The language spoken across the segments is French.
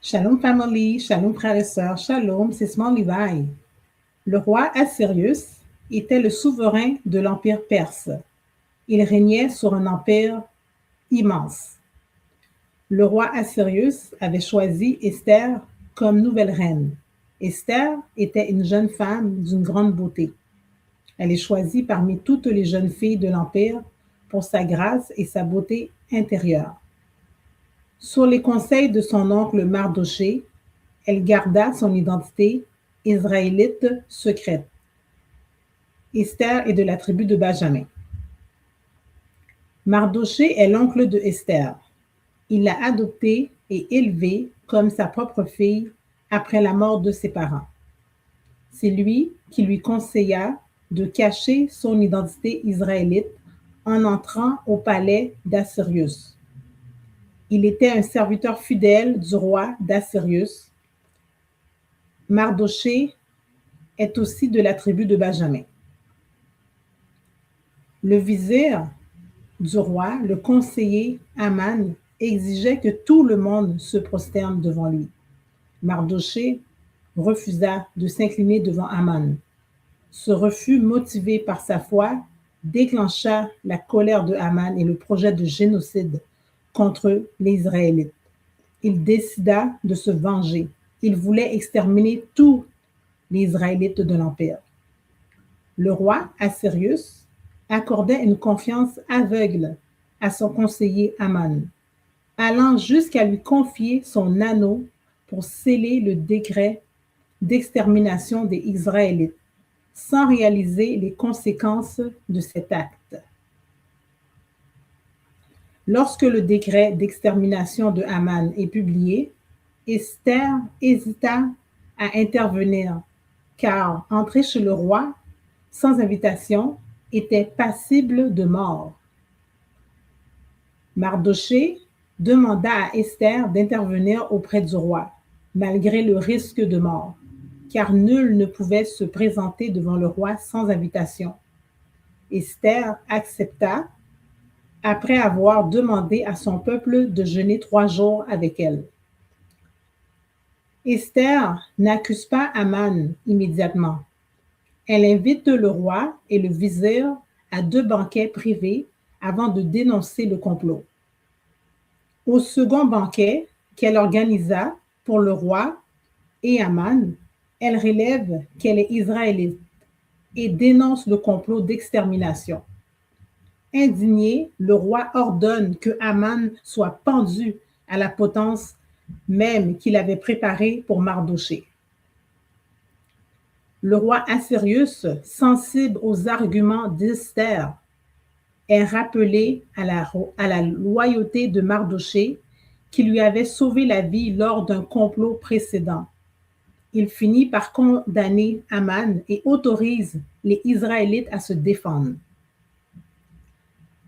Shalom family, shalom frères et sœurs, shalom, c'est Small Levi. Le roi Assyrius était le souverain de l'empire perse. Il régnait sur un empire immense. Le roi Assyrius avait choisi Esther comme nouvelle reine. Esther était une jeune femme d'une grande beauté. Elle est choisie parmi toutes les jeunes filles de l'empire pour sa grâce et sa beauté intérieure. Sur les conseils de son oncle Mardoché, elle garda son identité israélite secrète. Esther est de la tribu de Benjamin. Mardoché est l'oncle de Esther. Il l'a adoptée et élevée comme sa propre fille après la mort de ses parents. C'est lui qui lui conseilla de cacher son identité israélite en entrant au palais d'Assyrius. Il était un serviteur fidèle du roi d'Assyrius. Mardoché est aussi de la tribu de Benjamin. Le vizir du roi, le conseiller Aman, exigeait que tout le monde se prosterne devant lui. Mardoché refusa de s'incliner devant Aman. Ce refus, motivé par sa foi, déclencha la colère de Aman et le projet de génocide contre les Israélites. Il décida de se venger. Il voulait exterminer tous les Israélites de l'Empire. Le roi Assyrius accordait une confiance aveugle à son conseiller Aman, allant jusqu'à lui confier son anneau pour sceller le décret d'extermination des Israélites, sans réaliser les conséquences de cet acte. Lorsque le décret d'extermination de Aman est publié, Esther hésita à intervenir, car entrer chez le roi sans invitation était passible de mort. Mardoché demanda à Esther d'intervenir auprès du roi, malgré le risque de mort, car nul ne pouvait se présenter devant le roi sans invitation. Esther accepta après avoir demandé à son peuple de jeûner 3 jours avec elle. Esther n'accuse pas Aman immédiatement. Elle invite le roi et le vizir à 2 banquets privés avant de dénoncer le complot. Au second banquet qu'elle organisa pour le roi et Aman, elle relève qu'elle est israélite et dénonce le complot d'extermination. Indigné, le roi ordonne que Aman soit pendu à la potence même qu'il avait préparée pour Mardoché. Le roi Assyrius, sensible aux arguments d'Esther, est rappelé à la loyauté de Mardoché qui lui avait sauvé la vie lors d'un complot précédent. Il finit par condamner Aman et autorise les Israélites à se défendre.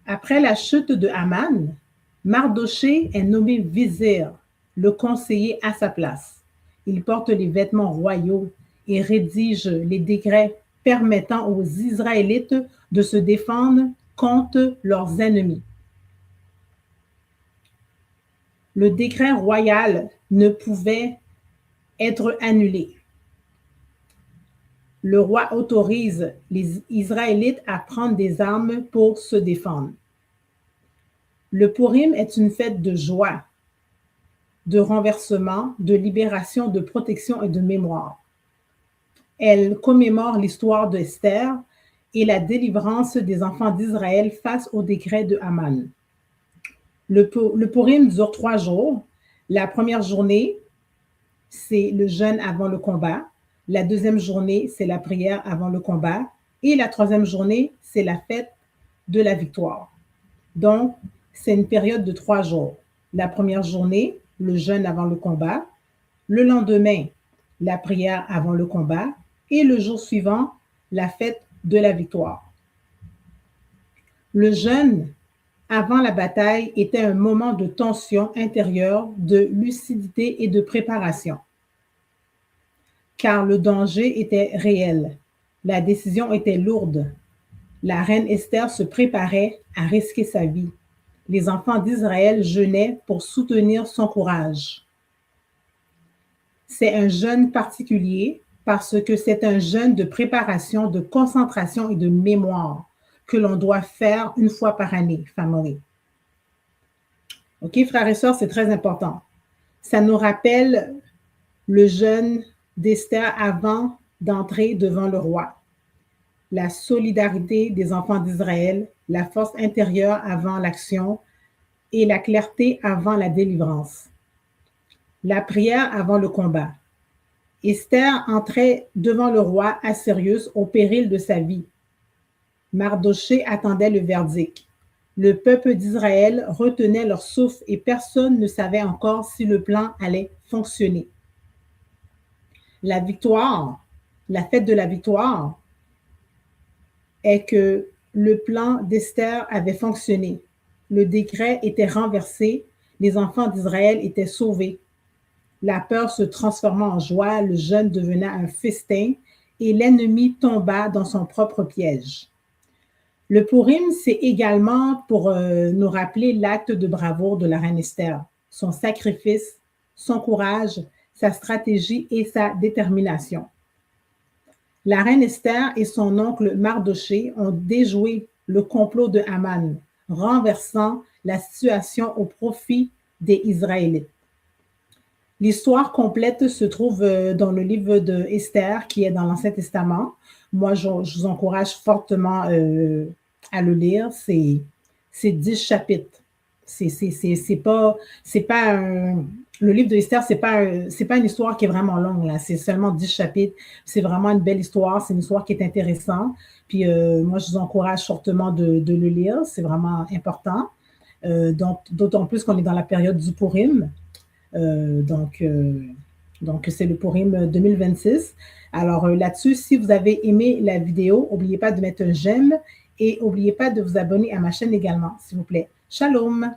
Après la chute de Aman, Mardoché est nommé vizir, le conseiller à sa place. Il porte les vêtements royaux et rédige les décrets permettant aux Israélites de se défendre contre leurs ennemis. Le décret royal ne pouvait être annulé. Le roi autorise les Israélites à prendre des armes pour se défendre. Le Purim est une fête de joie, de renversement, de libération, de protection et de mémoire. Elle commémore l'histoire d'Esther et la délivrance des enfants d'Israël face au décret de Haman. Le Purim dure 3 jours. La première journée, c'est le jeûne avant le combat. La deuxième journée, c'est la prière avant le combat. Et la troisième journée, c'est la fête de la victoire. Donc, c'est une période de 3 jours. La première journée, le jeûne avant le combat. Le lendemain, la prière avant le combat. Et le jour suivant, la fête de la victoire. Le jeûne avant la bataille était un moment de tension intérieure, de lucidité et de préparation. Car le danger était réel. La décision était lourde. La reine Esther se préparait à risquer sa vie. Les enfants d'Israël jeûnaient pour soutenir son courage. C'est un jeûne particulier parce que c'est un jeûne de préparation, de concentration et de mémoire que l'on doit faire une fois par année, famille. OK, frères et sœurs, c'est très important. Ça nous rappelle le jeûne d'Esther avant d'entrer devant le roi, la solidarité des enfants d'Israël, la force intérieure avant l'action et la clarté avant la délivrance, la prière avant le combat. Esther entrait devant le roi Assyrus au péril de sa vie. Mardochée attendait le verdict. Le peuple d'Israël retenait leur souffle et personne ne savait encore si le plan allait fonctionner. La victoire, la fête de la victoire, est que le plan d'Esther avait fonctionné. Le décret était renversé, les enfants d'Israël étaient sauvés. La peur se transforma en joie, le jeûne devenait un festin et l'ennemi tomba dans son propre piège. Le Purim, c'est également pour nous rappeler l'acte de bravoure de la reine Esther, son sacrifice, son courage, sa stratégie et sa détermination. La reine Esther et son oncle Mardochée ont déjoué le complot de Haman, renversant la situation au profit des Israélites. L'histoire complète se trouve dans le livre de Esther qui est dans l'Ancien Testament. Moi, je vous encourage fortement à le lire. C'est 10 chapitres. C'est pas le livre de Esther, c'est pas une histoire qui est vraiment longue, là. C'est seulement 10 chapitres. C'est vraiment une belle histoire. C'est une histoire qui est intéressante. Puis moi, je vous encourage fortement de le lire. C'est vraiment important. Donc, d'autant plus qu'on est dans la période du Purim. Donc, c'est le Purim 2026. Alors, là-dessus, si vous avez aimé la vidéo, n'oubliez pas de mettre un j'aime et n'oubliez pas de vous abonner à ma chaîne également, s'il vous plaît. Shalom!